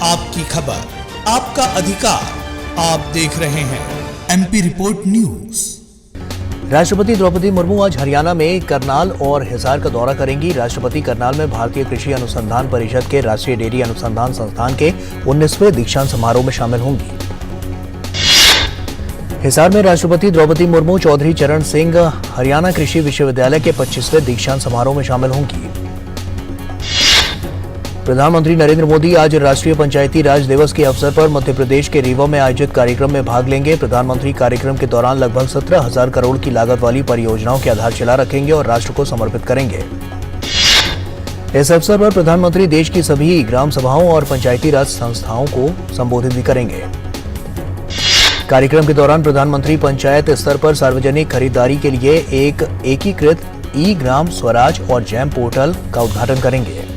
आपकी खबर, आपका अधिकार। आप देख रहे हैं एमपी रिपोर्ट न्यूज। राष्ट्रपति द्रौपदी मुर्मू आज हरियाणा में करनाल और हिसार का दौरा करेंगी। राष्ट्रपति करनाल में भारतीय कृषि अनुसंधान परिषद के राष्ट्रीय डेयरी अनुसंधान संस्थान के 19वें दीक्षांत समारोह में शामिल होंगी। हिसार में राष्ट्रपति द्रौपदी मुर्मू चौधरी चरण सिंह हरियाणा कृषि विश्वविद्यालय के 25वें दीक्षांत समारोह में शामिल होंगी। प्रधानमंत्री नरेंद्र मोदी आज राष्ट्रीय पंचायती राज दिवस के अवसर पर मध्य प्रदेश के रीवा में आयोजित कार्यक्रम में भाग लेंगे। प्रधानमंत्री कार्यक्रम के दौरान लगभग 17,000 करोड़ की लागत वाली परियोजनाओं की आधारशिला रखेंगे और राष्ट्र को समर्पित करेंगे। इस अवसर पर प्रधानमंत्री देश की सभी ग्राम सभाओं और पंचायती राज संस्थाओं को संबोधित भी करेंगे। कार्यक्रम के दौरान प्रधानमंत्री पंचायत स्तर पर सार्वजनिक खरीदारी के लिए एक एकीकृत ई ग्राम स्वराज और जैम पोर्टल का उद्घाटन करेंगे।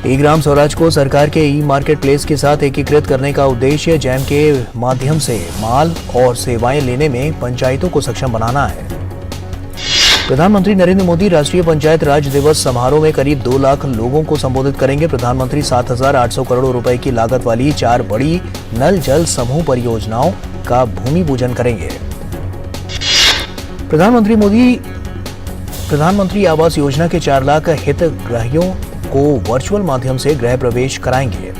ई ग्राम स्वराज को सरकार के ई मार्केट प्लेस के साथ एकीकृत करने का उद्देश्य जैम के माध्यम से माल और सेवाएं लेने में पंचायतों को सक्षम बनाना है। प्रधानमंत्री नरेंद्र मोदी राष्ट्रीय पंचायत राज दिवस समारोह में करीब 2 लाख लोगों को संबोधित करेंगे। प्रधानमंत्री 7,800 करोड़ रुपए की लागत वाली 4 बड़ी नल जल समूह परियोजनाओं का भूमि पूजन करेंगे। प्रधानमंत्री आवास योजना के 4 लाख हितग्राहियों को वर्चुअल माध्यम से गृह प्रवेश कराएंगे।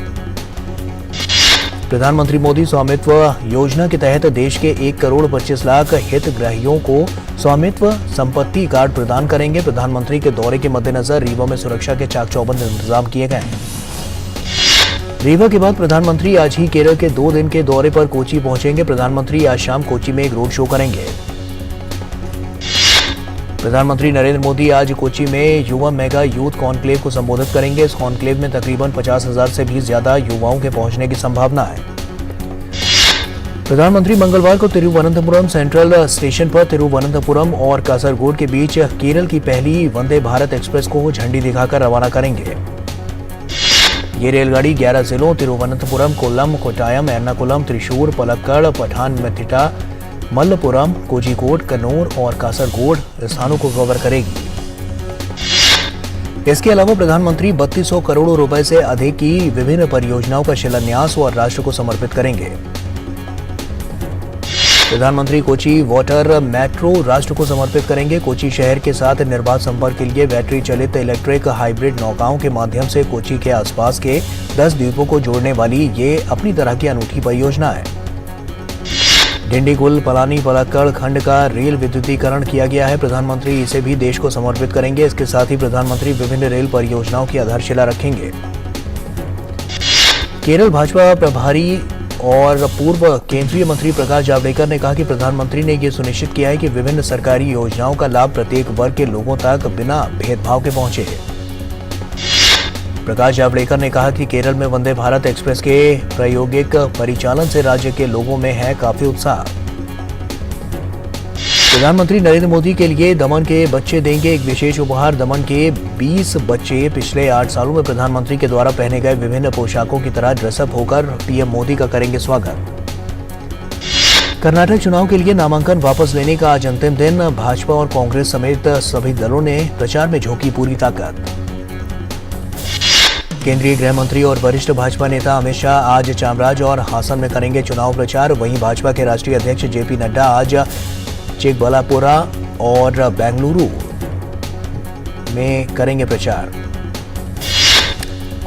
प्रधानमंत्री मोदी स्वामित्व योजना के तहत देश के 1,25,00,000 हितग्राहियों को स्वामित्व संपत्ति कार्ड प्रदान करेंगे। प्रधानमंत्री के दौरे के मद्देनजर रीवा में सुरक्षा के चाक चौबंद इंतजाम किए गए हैं। रीवा के बाद प्रधानमंत्री आज ही केरल के 2 दिन के दौरे पर कोची पहुंचेंगे। प्रधानमंत्री आज शाम कोची में एक रोड शो करेंगे। प्रधानमंत्री नरेंद्र मोदी आज कोची में युवा मेगा यूथ कॉन्क्लेव को संबोधित करेंगे। इस कॉन्क्लेव में तकरीबन 50,000 से भी ज्यादा युवाओं के पहुंचने की संभावना है। प्रधानमंत्री मंगलवार को तिरुवनंतपुरम सेंट्रल स्टेशन पर तिरुवनंतपुरम और कासरगोड के बीच केरल की पहली वंदे भारत एक्सप्रेस को झंडी दिखाकर रवाना करेंगे। ये रेलगाड़ी 11 जिलों तिरुवनंतपुरम, कोल्लम, कोट्टायम, एर्नाकुलम, त्रिशूर, पलक्कड़, पठानमथिट्टा, मल्लपुरम, कोझिकोड, कन्नूर और कासरगोड स्थानों को कवर करेगी। इसके अलावा प्रधानमंत्री 3200 करोड़ रुपए से अधिक की विभिन्न परियोजनाओं का शिलान्यास और राष्ट्र को समर्पित करेंगे। प्रधानमंत्री कोची वाटर मेट्रो राष्ट्र को समर्पित करेंगे। कोची शहर के साथ निर्बाध संपर्क के लिए बैटरी चलित इलेक्ट्रिक हाइब्रिड नौकाओं के माध्यम से कोची के आसपास के 10 द्वीपों को जोड़ने वाली ये अपनी तरह की अनूठी परियोजना है। डिंडीगुल पलानी पलक्कड़ खंड का रेल विद्युतीकरण किया गया है। प्रधानमंत्री इसे भी देश को समर्पित करेंगे। इसके साथ ही प्रधानमंत्री विभिन्न रेल परियोजनाओं की आधारशिला रखेंगे। केरल भाजपा प्रभारी और पूर्व केंद्रीय मंत्री प्रकाश जावड़ेकर ने कहा कि प्रधानमंत्री ने यह सुनिश्चित किया है कि विभिन्न सरकारी योजनाओं का लाभ प्रत्येक वर्ग के लोगों तक बिना भेदभाव के पहुंचे। प्रकाश जावड़ेकर ने कहा कि केरल में वंदे भारत एक्सप्रेस के प्रायोगिक परिचालन से राज्य के लोगों में है काफी उत्साह। प्रधानमंत्री नरेंद्र मोदी के लिए दमन के बच्चे देंगे एक विशेष उपहार। दमन के 20 बच्चे पिछले 8 सालों में प्रधानमंत्री के द्वारा पहने गए विभिन्न पोशाकों की तरह ड्रेसअप होकर पीएम मोदी का करेंगे स्वागत। कर्नाटक चुनाव के लिए नामांकन वापस लेने का आज अंतिम दिन। भाजपा और कांग्रेस समेत सभी दलों ने प्रचार में झोंकी पूरी ताकत। केंद्रीय गृह मंत्री और वरिष्ठ भाजपा नेता अमित शाह आज चामराज और हासन में करेंगे चुनाव प्रचार। वहीं भाजपा के राष्ट्रीय अध्यक्ष जेपी नड्डा आज चिकबल्लापुरा और बेंगलुरु में करेंगे प्रचार।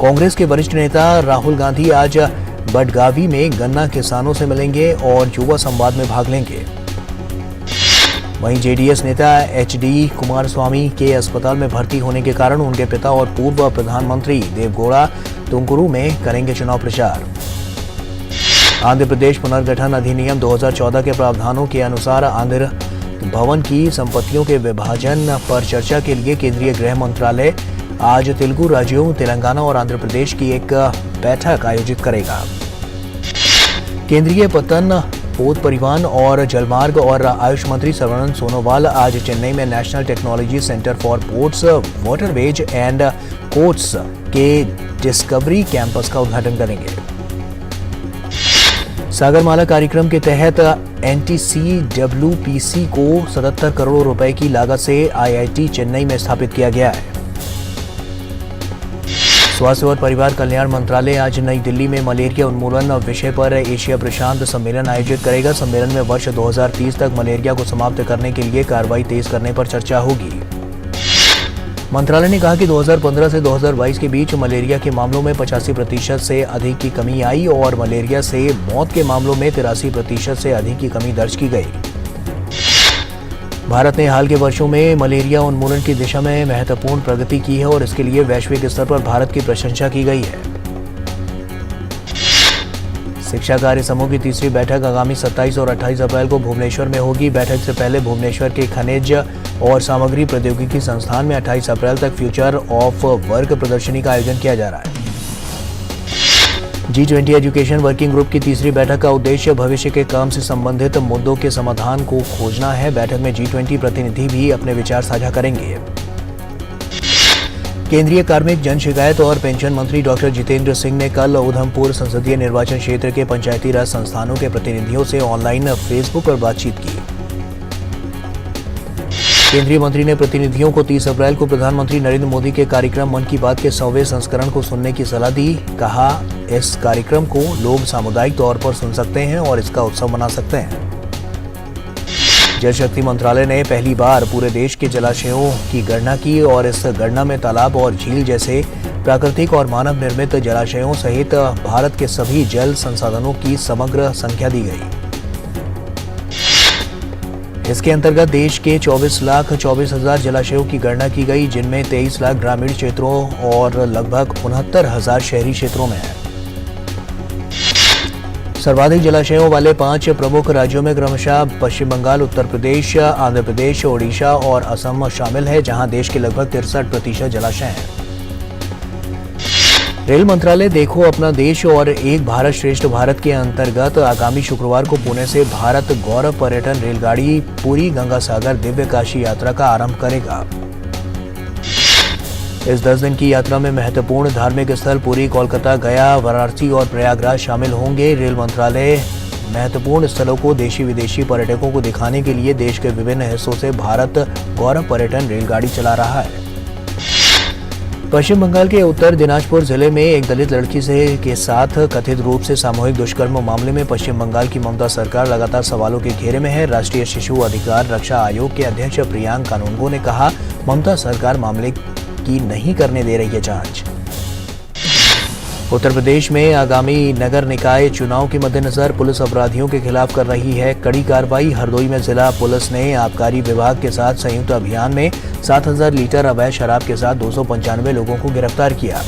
कांग्रेस के वरिष्ठ नेता राहुल गांधी आज बडगावी में गन्ना किसानों से मिलेंगे और युवा संवाद में भाग लेंगे। वहीं जेडीएस नेता एचडी कुमारस्वामी के अस्पताल में भर्ती होने के कारण उनके पिता और पूर्व प्रधानमंत्री देवेगौड़ा तुमकुरू में करेंगे चुनाव प्रचार। आंध्र प्रदेश पुनर्गठन अधिनियम 2014 के प्रावधानों के अनुसार आंध्र भवन की संपत्तियों के विभाजन पर चर्चा के लिए केंद्रीय गृह मंत्रालय आज तेलुगु राज्यों तेलंगाना और आंध्र प्रदेश की एक बैठक आयोजित करेगा। केंद्रीय पत्तन, पोत परिवहन और जलमार्ग और आयुष मंत्री सर्बानंद सोनोवाल आज चेन्नई में national technology centre for ports, waterways and coasts के डिस्कवरी कैंपस का उद्घाटन करेंगे। सागरमाला कार्यक्रम के तहत NTCWPC को 77 करोड़ रुपए की लागत से IIT चेन्नई में स्थापित किया गया है। स्वास्थ्य और परिवार कल्याण मंत्रालय आज नई दिल्ली में मलेरिया उन्मूलन विषय पर एशिया प्रशांत सम्मेलन आयोजित करेगा। सम्मेलन में वर्ष 2030 तक मलेरिया को समाप्त करने के लिए कार्रवाई तेज करने पर चर्चा होगी। मंत्रालय ने कहा कि 2015 से 2022 के बीच मलेरिया के मामलों में 85% से अधिक की कमी आई और मलेरिया से मौत के मामलों में 83% से अधिक की कमी दर्ज की गई। भारत ने हाल के वर्षों में मलेरिया उन्मूलन की दिशा में महत्वपूर्ण प्रगति की है और इसके लिए वैश्विक स्तर पर भारत की प्रशंसा की गई है। शिक्षा कार्य समूह की तीसरी बैठक आगामी 27 और 28 अप्रैल को भुवनेश्वर में होगी। बैठक से पहले भुवनेश्वर के खनिज और सामग्री प्रौद्योगिकी संस्थान में 28 अप्रैल तक फ्यूचर ऑफ वर्क प्रदर्शनी का आयोजन किया जा रहा है। G20 एजुकेशन वर्किंग ग्रुप की तीसरी बैठक का उद्देश्य भविष्य के काम से संबंधित मुद्दों के समाधान को खोजना है। बैठक में G20 प्रतिनिधि भी अपने विचार साझा करेंगे। केंद्रीय कार्मिक जन शिकायत और पेंशन मंत्री डॉक्टर जितेंद्र सिंह ने कल उधमपुर संसदीय निर्वाचन क्षेत्र के पंचायती राज संस्थानों के प्रतिनिधियों से ऑनलाइन फेसबुक पर बातचीत की। केंद्रीय मंत्री ने प्रतिनिधियों को 30 अप्रैल को प्रधानमंत्री नरेंद्र मोदी के कार्यक्रम मन की बात के 100वें संस्करण को सुनने की सलाह दी। कहा, इस कार्यक्रम को लोग सामुदायिक तौर पर सुन सकते हैं और इसका उत्सव मना सकते हैं। जल शक्ति मंत्रालय ने पहली बार पूरे देश के जलाशयों की गणना की और इस गणना में तालाब और झील जैसे प्राकृतिक और मानव निर्मित जलाशयों सहित भारत के सभी जल संसाधनों की समग्र संख्या दी गई। इसके अंतर्गत देश के 24,24,000 जलाशयों की गणना की गई, जिनमें 23 लाख ग्रामीण क्षेत्रों और लगभग 69,000 शहरी क्षेत्रों में है। सर्वाधिक जलाशयों वाले 5 प्रमुख राज्यों में क्रमशः पश्चिम बंगाल, उत्तर प्रदेश, आंध्र प्रदेश, ओडिशा और असम शामिल है, जहां देश के लगभग 63% जलाशय हैं। रेल मंत्रालय देखो अपना देश और एक भारत श्रेष्ठ भारत के अंतर्गत आगामी शुक्रवार को पुणे से भारत गौरव पर्यटन रेलगाड़ी पुरी गंगा सागर दिव्य काशी यात्रा का आरंभ करेगा। इस 10 दिन की यात्रा में महत्वपूर्ण धार्मिक स्थल पुरी, कोलकाता, गया, वाराणसी और प्रयागराज शामिल होंगे। रेल मंत्रालय महत्वपूर्ण स्थलों को देशी विदेशी पर्यटकों को दिखाने के लिए देश के विभिन्न हिस्सों से भारत गौरव पर्यटन रेलगाड़ी चला रहा है। पश्चिम बंगाल के उत्तर दिनाजपुर जिले में एक दलित लड़की के साथ कथित रूप से सामूहिक दुष्कर्म मामले में पश्चिम बंगाल की ममता सरकार लगातार सवालों के घेरे में है। राष्ट्रीय शिशु अधिकार रक्षा आयोग के अध्यक्ष प्रियांक कानूनगो ने कहा, ममता सरकार मामले की नहीं करने दे रही है जांच। उत्तर प्रदेश में आगामी नगर निकाय चुनाव के मद्देनजर पुलिस अपराधियों के खिलाफ कर रही है कड़ी कार्रवाई। हरदोई में जिला पुलिस ने आबकारी विभाग के साथ संयुक्त अभियान में 7,000 लीटर अवैध शराब के साथ 295 लोगों को गिरफ्तार किया।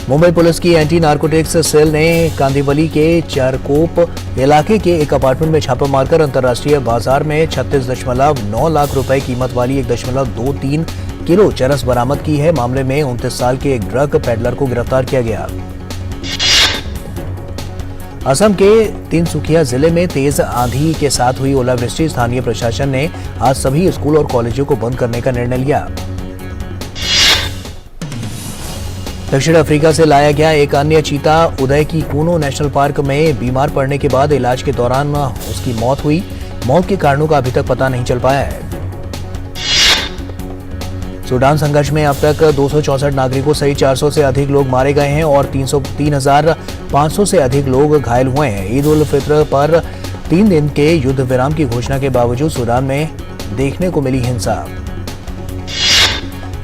मुंबई पुलिस की एंटी नार्कोटिक्स सेल ने कांदिवली के चारकोप इलाके के एक अपार्टमेंट में छापा मारकर अंतर्राष्ट्रीय बाजार में 36.9 लाख रुपए कीमत वाली 1.23 किलो चरस बरामद की है। मामले में 29 साल के एक ड्रग पेडलर को गिरफ्तार किया गया। असम के तिनसुकिया जिले में तेज आंधी के साथ हुई ओलावृष्टि। स्थानीय प्रशासन ने आज सभी स्कूल और कॉलेजों को बंद करने का निर्णय लिया। दक्षिण अफ्रीका से लाया गया एक अन्य चीता उदय की कूनो नेशनल पार्क में बीमार पड़ने के बाद इलाज के दौरान उसकी मौत हुई। मौत के कारणों का अभी तक पता नहीं चल पाया है। सूडान संघर्ष में अब तक 264 नागरिकों सहित 400 से अधिक लोग मारे गए हैं और 3,500 से अधिक लोग घायल हुए हैं। ईद उल फित्र पर 3 दिन के युद्ध विराम की घोषणा के बावजूद सूडान में देखने को मिली हिंसा।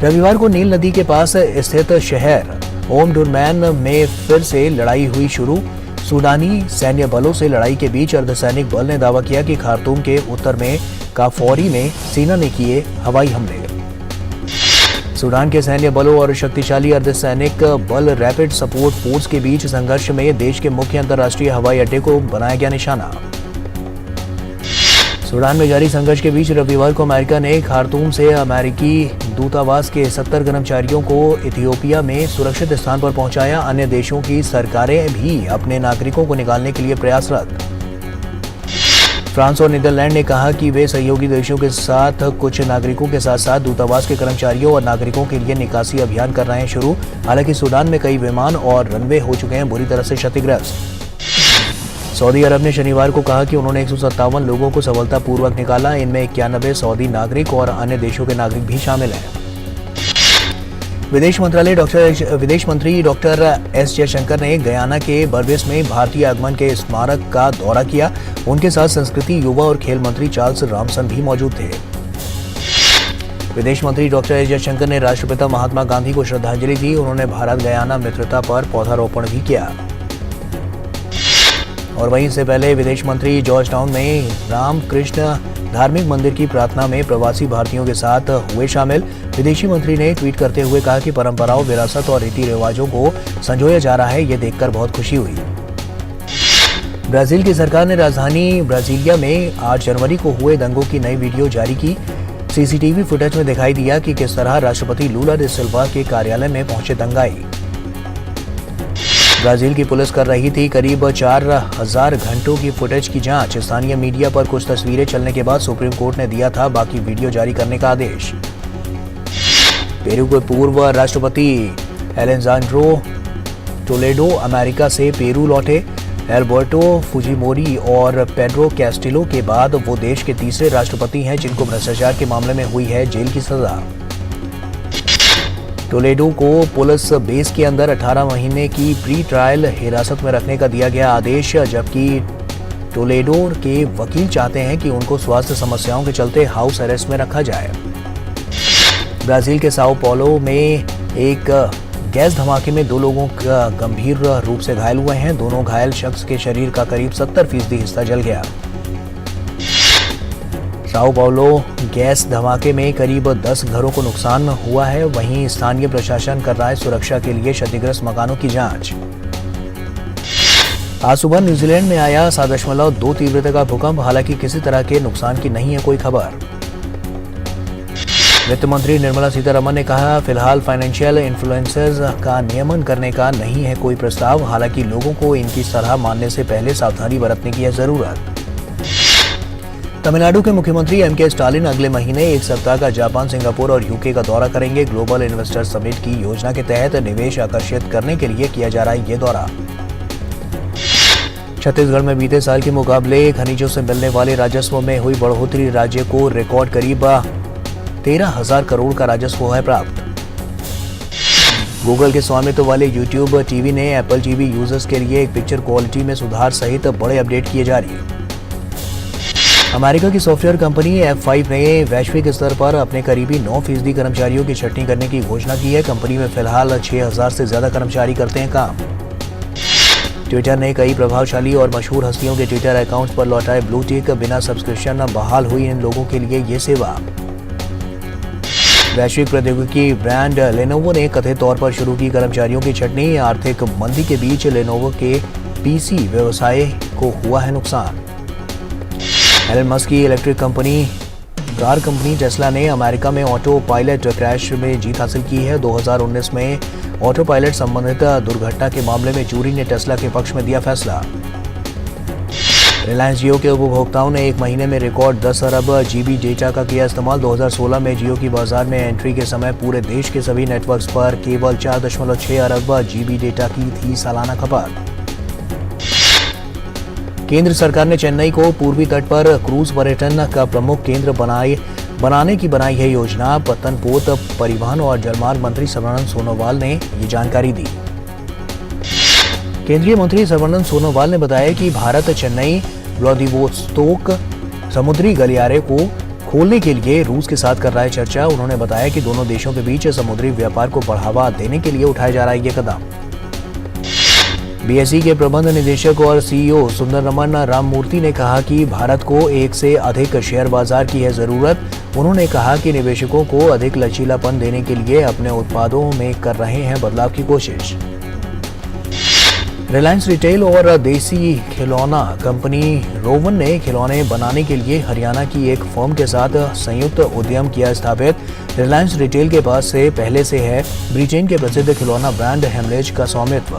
रविवार को नील नदी के पास स्थित शहर ओमडुरमैन में फिर से लड़ाई हुई शुरू। सूडानी सैन्य बलों से लड़ाई के बीच अर्धसैनिक बल ने दावा किया कि खार्तूम के उत्तर में काफौरी में सेना ने किए हवाई हमले। सूडान के सैन्य बलों और शक्तिशाली अर्धसैनिक बल रैपिड सपोर्ट फोर्स के बीच संघर्ष में देश के मुख्य अंतर्राष्ट्रीय हवाई अड्डे को बनाया गया निशाना। सूडान में जारी संघर्ष के बीच रविवार को अमेरिका ने खार्तूम से अमेरिकी दूतावास के 70 कर्मचारियों को इथियोपिया में सुरक्षित स्थान पर पहुंचाया। अन्य देशों की सरकारें भी अपने नागरिकों को निकालने के लिए प्रयासरत। फ्रांस और नीदरलैंड ने कहा कि वे सहयोगी देशों के साथ कुछ नागरिकों के साथ साथ दूतावास के कर्मचारियों और नागरिकों के लिए निकासी अभियान कर रहे हैं शुरू। हालांकि सूडान में कई विमान और रनवे हो चुके हैं बुरी तरह से क्षतिग्रस्त। सऊदी अरब ने शनिवार को कहा कि उन्होंने 157 लोगों को सफलतापूर्वक निकाला। इनमें 91 सऊदी नागरिक और अन्य देशों के नागरिक भी शामिल हैं। विदेश मंत्री डॉक्टर एस जयशंकर ने गयाना के बरबेस में भारतीय आगमन के स्मारक का दौरा किया। उनके साथ संस्कृति, युवा और खेल मंत्री चार्ल्स रामसन भी मौजूद थे। विदेश मंत्री डॉक्टर एस जयशंकर ने राष्ट्रपिता महात्मा गांधी को श्रद्धांजलि दी। उन्होंने भारत गयाना मित्रता पर पौधारोपण भी किया। और वहीं इससे पहले विदेश मंत्री जॉर्ज टाउन में रामकृष्ण धार्मिक मंदिर की प्रार्थना में प्रवासी भारतीयों के साथ हुए शामिल। विदेशी मंत्री ने ट्वीट करते हुए कहा कि परंपराओं, विरासत और रीति रिवाजों को संजोया जा रहा है। ये देखकर बहुत खुशी हुई। ब्राजील की सरकार ने राजधानी ब्राजीलिया में 8 जनवरी को हुए दंगों की नई वीडियो जारी की। सीसीटीवी फुटेज में दिखाई दिया कि किस तरह राष्ट्रपति लूला डी सिल्वा के कार्यालय में पहुंचे दंगाई। ब्राजील की पुलिस कर रही थी करीब 4000 घंटों की फुटेज की जांच। स्थानीय मीडिया पर कुछ तस्वीरें चलने के बाद सुप्रीम कोर्ट ने दिया था बाकी वीडियो जारी करने का आदेश। पेरू के पूर्व राष्ट्रपति एलेजांड्रो टोलेडो अमेरिका से पेरू लौटे। एल्बर्टो फुजिमोरी और पेड्रो कैस्टिलो के बाद वो देश के तीसरे राष्ट्रपति हैं जिनको भ्रष्टाचार के मामले में हुई है जेल की सजा। टोलेडो को पुलिस बेस के अंदर 18 महीने की प्री ट्रायल हिरासत में रखने का दिया गया आदेश, जबकि टोलेडो के वकील चाहते हैं कि उनको स्वास्थ्य समस्याओं के चलते हाउस अरेस्ट में रखा जाए। ब्राजील के साओ paulo में एक गैस धमाके में 2 लोगों का गंभीर रूप से घायल हुए हैं। दोनों घायल शख्स के शरीर का करीब 70% हिस्सा जल गया। साओ paulo गैस धमाके में करीब 10 घरों को नुकसान हुआ है। वहीं स्थानीय प्रशासन कर रहा है सुरक्षा के लिए क्षतिग्रस्त मकानों की जांच। आज सुबह न्यूजीलैंड में आया 7.2 तीव्रता का भूकंप। हालांकि किसी तरह के नुकसान की नहीं है कोई खबर। वित्त मंत्री निर्मला सीतारमण ने कहा, फिलहाल फाइनेंशियल इन्फ्लुएंसर्स का नियमन करने का नहीं है कोई प्रस्ताव। हालांकि लोगों को इनकी सलाह मानने से पहले सावधानी बरतने की है जरूरत। तमिलनाडु के मुख्यमंत्री एम.के. स्टालिन अगले महीने 1 सप्ताह का जापान, सिंगापुर और यूके का दौरा करेंगे। ग्लोबल इन्वेस्टर समिट की योजना के तहत निवेश आकर्षित करने के लिए किया जा रहा है ये दौरा। छत्तीसगढ़ में बीते साल के मुकाबले खनिजों से मिलने वाले राजस्व में हुई बढ़ोतरी। राज्य को रिकॉर्ड करीब 13,000 करोड़ का राजस्व है प्राप्त। गूगल के स्वामित्व वाले यूट्यूब टीवी ने एप्पल टीवी यूजर्स के लिए एक पिक्चर क्वालिटी में सुधार सहित बड़े अपडेट किए जारी। अमेरिका की सॉफ्टवेयर कंपनी F5 ने वैश्विक स्तर पर अपने करीबी 9% कर्मचारियों की छंटनी करने की घोषणा की है। कंपनी में फिलहाल 6,000 से ज्यादा कर्मचारी करते हैं काम। ट्विटर ने कई प्रभावशाली और मशहूर हस्तियों के ट्विटर अकाउंट्स पर लौटाए ब्लू टिक। बिना सब्सक्रिप्शन बहाल हुई इन लोगों के लिए ये सेवा। वैश्विक प्रौद्योगिकी ब्रांड लेनोवो ने कथित तौर पर शुरू की कर्मचारियों की छंटनी। आर्थिक मंदी के बीच लेनोवो के पीसी व्यवसाय को हुआ है नुकसान। एलन मस्क की इलेक्ट्रिक कार कंपनी टेस्ला ने अमेरिका में ऑटो पायलट क्रैश में जीत हासिल की है। 2019 में ऑटो पायलट संबंधित दुर्घटना के मामले में जूरी ने टेस्ला के पक्ष में दिया फैसला। रिलायंस जियो के उपभोक्ताओं ने एक महीने में रिकॉर्ड 10 अरब जीबी डेटा का किया इस्तेमाल। 2016 में जियो की बाजार में एंट्री के समय पूरे देश के सभी नेटवर्क्स पर केवल 4.6 अरब जीबी डेटा की थी सालाना खपत। केंद्र सरकार ने चेन्नई को पूर्वी तट पर क्रूज पर्यटन का प्रमुख केंद्र बनाने की बनाई है योजना। पत्तनपोत परिवहन और जलमार्ग मंत्री सर्बानंद सोनोवाल ने ये जानकारी दी। केंद्रीय मंत्री सर्बानंद सोनोवाल ने बताया कि भारत चेन्नई व्लादिवोस्तोक समुद्री गलियारे को खोलने के लिए रूस के साथ कर रहा है चर्चा। उन्होंने बताया कि दोनों देशों के बीच समुद्री व्यापार को बढ़ावा देने के लिए उठाया जा रहा है ये कदम। बीएसई के प्रबंध निदेशक और सीईओ सुंदररमन राममूर्ति ने कहा कि भारत को एक से अधिक शेयर बाजार की है जरूरत। उन्होंने कहा कि निवेशकों को अधिक लचीलापन देने के लिए अपने उत्पादों में कर रहे हैं बदलाव की कोशिश। रिलायंस रिटेल और देसी खिलौना कंपनी रोवन ने खिलौने बनाने के लिए हरियाणा की एक फर्म के साथ संयुक्त उद्यम किया स्थापित। रिलायंस रिटेल के पास से पहले से है ब्रिटेन के प्रसिद्ध खिलौना ब्रांड हेमलेज का स्वामित्व।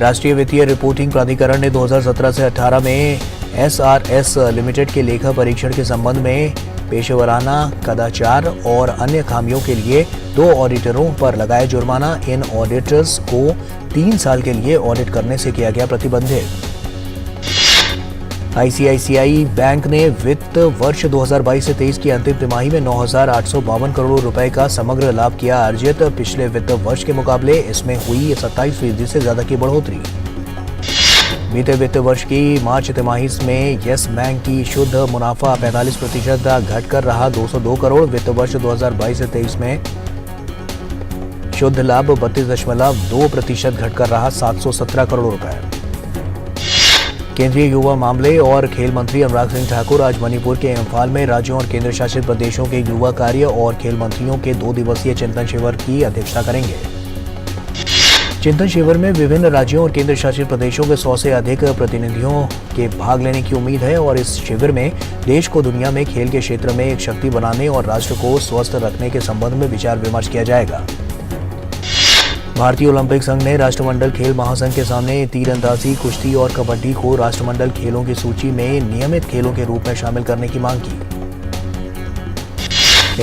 राष्ट्रीय वित्तीय रिपोर्टिंग प्राधिकरण ने 2017 से 18 में एसआरएस लिमिटेड के लेखा परीक्षण के संबंध में पेशेवराना कदाचार और अन्य खामियों के लिए 2 ऑडिटरों पर लगाए जुर्माना। इन ऑडिटर्स को 3 साल के लिए ऑडिट करने से किया गया प्रतिबंधित। आईसीआईसीआई बैंक ने वित्त वर्ष 2022 से 23 की अंतिम तिमाही में 9,852 करोड़ रुपए का समग्र लाभ किया अर्जित। पिछले वित्त वर्ष के मुकाबले इसमें हुई 27% से ज्यादा की बढ़ोतरी। बीते वित्त वर्ष की मार्च तिमाही में येस बैंक की शुद्ध मुनाफा 45% घटकर रहा 202 करोड़। वित्त वर्ष 2022 से 23 में शुद्ध लाभ 32.2% घटकर रहा 717 करोड़ रुपए। केंद्रीय युवा मामले और खेल मंत्री अनुराग सिंह ठाकुर आज मणिपुर के इम्फाल में राज्यों और केंद्र शासित प्रदेशों के युवा कार्य और खेल मंत्रियों के 2 दिवसीय चिंतन शिविर की अध्यक्षता करेंगे। चिंतन शिविर में विभिन्न राज्यों और केंद्र शासित प्रदेशों के 100 से अधिक प्रतिनिधियों के भाग लेने की उम्मीद है और इस शिविर में देश को दुनिया में खेल के क्षेत्र में एक शक्ति बनाने और राष्ट्र को स्वस्थ रखने के संबंध में विचार विमर्श किया जाएगा। भारतीय ओलंपिक संघ ने राष्ट्रमंडल खेल महासंघ के सामने तीरंदाजी, कुश्ती और कबड्डी को राष्ट्रमंडल खेलों की सूची में नियमित खेलों के रूप में शामिल करने की मांग की।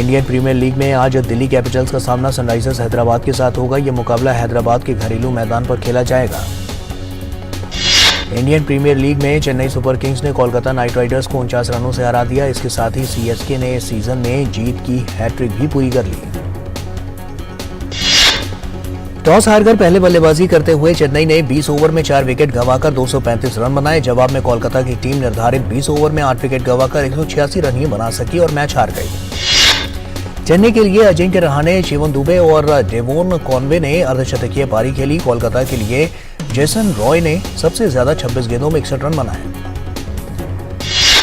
इंडियन प्रीमियर लीग में आज दिल्ली कैपिटल्स का सामना सनराइजर्स हैदराबाद के साथ होगा। यह मुकाबला हैदराबाद के घरेलू मैदान पर खेला जाएगा। इंडियन प्रीमियर लीग में चेन्नई सुपर किंग्स ने कोलकाता नाइट राइडर्स को 49 रनों से हरा दिया। इसके साथ ही सीएसके ने इस सीजन में जीत की हैट्रिक भी पूरी कर ली। टॉस हारकर पहले बल्लेबाजी करते हुए चेन्नई ने 20 ओवर में 4 विकेट गंवाकर 235 रन बनाए। जवाब में कोलकाता की टीम निर्धारित 20 ओवर में 8 विकेट गंवाकर 186 रन ही बना सकी और मैच हार गई। चेन्नई के लिए अजिंक्य रहाणे, शिवम दुबे और डेवोन कॉनवे ने अर्धशतकीय पारी खेली। कोलकाता के लिए जेसन रॉय ने सबसे ज्यादा 26 गेंदों में 61 रन बनाए।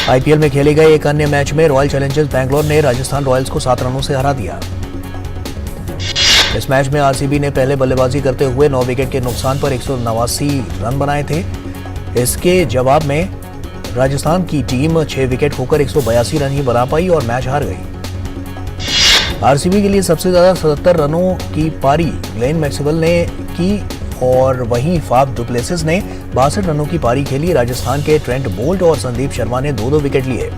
आईपीएल में खेले गए एक अन्य मैच में रॉयल चैलेंजर्स बैंगलोर ने राजस्थान रॉयल्स को 7 रनों से हरा दिया। इस मैच में आरसीबी ने पहले बल्लेबाजी करते हुए 9 विकेट के नुकसान पर 189 रन बनाए थे। इसके जवाब में राजस्थान की टीम 6 विकेट खोकर 182 रन ही बना पाई और मैच हार गई। आरसीबी के लिए सबसे ज्यादा 77 रनों की पारी ग्लेन मैक्सवेल ने की और वहीं फाफ डुप्लेसिस ने 62 रनों की पारी खेली। राजस्थान के ट्रेंट बोल्ट और संदीप शर्मा ने 2-2 विकेट लिए।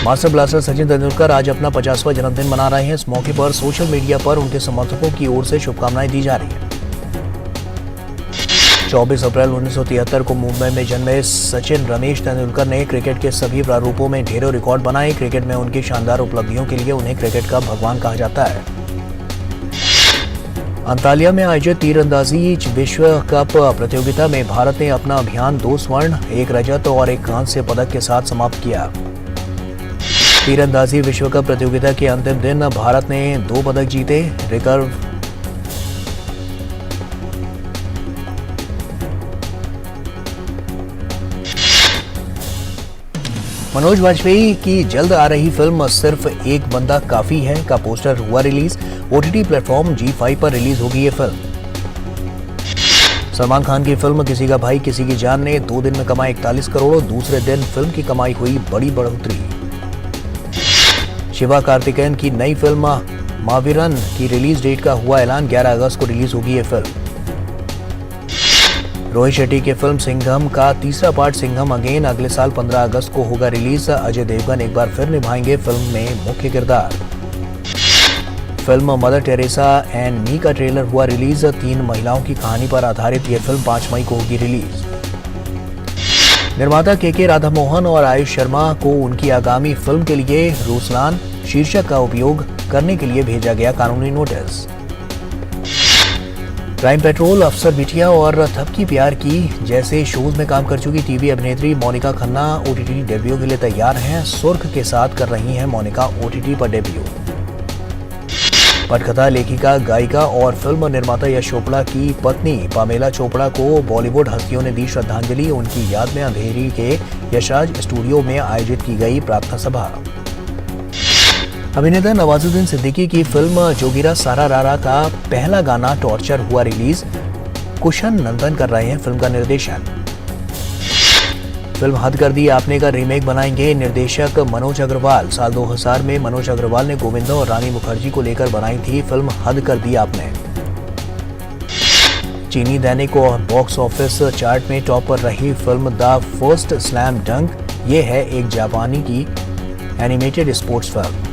मास्टर ब्लास्टर सचिन तेंदुलकर आज अपना 50वां जन्मदिन मना रहे हैं। इस मौके पर सोशल मीडिया पर उनके समर्थकों की ओर से शुभकामनाएं दी जा रही हैं। 24 अप्रैल 1973 को मुंबई में जन्मे सचिन रमेश तेंदुलकर ने क्रिकेट के सभी प्रारूपों में ढेरों रिकॉर्ड बनाए। क्रिकेट में उनकी शानदार उपलब्धियों के लिए उन्हें क्रिकेट का भगवान कहा जाता है। अंतालिया में आयोजित तीरंदाजी विश्व कप प्रतियोगिता में भारत ने अपना अभियान 2 स्वर्ण, 1 रजत और 1 कांस्य पदक के साथ समाप्त किया। तीरंदाजी विश्व कप प्रतियोगिता के अंतिम दिन भारत ने 2 पदक जीते। रिकर्व मनोज वाजपेयी की जल्द आ रही फिल्म सिर्फ एक बंदा काफी है का पोस्टर हुआ रिलीज। ओटीटी प्लेटफॉर्म G5 पर रिलीज होगी ये फिल्म। सलमान खान की फिल्म किसी का भाई किसी की जान ने 2 दिन में कमाई 41 करोड़। दूसरे दिन फिल्म की कमाई हुई बड़ी बढ़ोतरी। शिवा कार्तिकेयन की नई फिल्म मावीरन की रिलीज डेट का हुआ ऐलान। 11 अगस्त को रिलीज होगी ये फिल्म। रोहित शेट्टी की फिल्म सिंघम का तीसरा पार्ट सिंघम अगेन अगले साल 15 अगस्त को होगा रिलीज। अजय देवगन एक बार फिर निभाएंगे फिल्म में मुख्य किरदार। Film mother Teresa and me का ट्रेलर हुआ रिलीज। 3 महिलाओं की कहानी पर आधारित यह फिल्म 5 मई को होगी रिलीज। निर्माता के राधा मोहन और आयुष शर्मा को उनकी आगामी फिल्म के लिए रूसलान शीर्षक का उपयोग करने के लिए भेजा गया कानूनी नोटिस। क्राइम पेट्रोल, अफसर बिटिया और थपकी प्यार की जैसे शोज में काम कर चुकी टीवी अभिनेत्री मोनिका खन्ना ओटीटी डेब्यू के लिए तैयार हैं। सुर्ख के साथ कर रही हैं मोनिका ओटीटी पर डेब्यू। पटकथा लेखिका, गायिका और फिल्म निर्माता यश चोपड़ा की पत्नी पामेला चोपड़ा को बॉलीवुड हस्तियों ने दी श्रद्धांजलि। उनकी याद में अंधेरी के यशराज स्टूडियो में आयोजित की गई प्रार्थना सभा। अभिनेता नवाजुद्दीन सिद्दीकी की फिल्म जोगिरा सारा रारा का पहला गाना टॉर्चर हुआ रिलीज। कुशन नंदन कर रहे हैं फिल्म का निर्देशन। फिल्म हद कर दी आपने का रीमेक बनाएंगे निर्देशक मनोज अग्रवाल। साल 2000 में मनोज अग्रवाल ने गोविंदा और रानी मुखर्जी को लेकर बनाई थी फिल्म हद कर दी आपने। चीनी दैनिक को बॉक्स ऑफिस चार्ट में टॉप पर रही फिल्म द फर्स्ट स्लैम डंक। ये है एक जापानी की एनिमेटेड स्पोर्ट्स फिल्म।